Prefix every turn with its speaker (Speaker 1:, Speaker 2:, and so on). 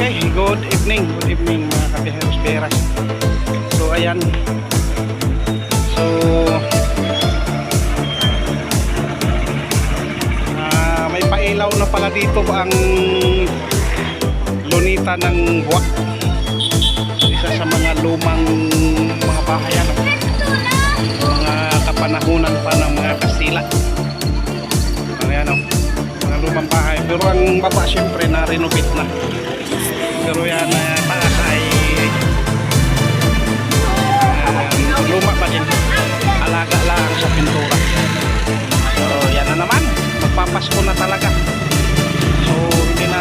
Speaker 1: Okay, good evening mga kabiheros beras. So ayan. So may pailaw na pala dito ang lunita ng buwak. Isa sa mga lumang mga bahayan, mga kapanahunan pa ng mga Kastila. Ayan o, mga lumang bahay. Pero ang baba syempre na renovate na. Pero yan taas ay luma pa din. Alaga lang sa pintura. So yan na naman, magpapasko na talaga. So hindi na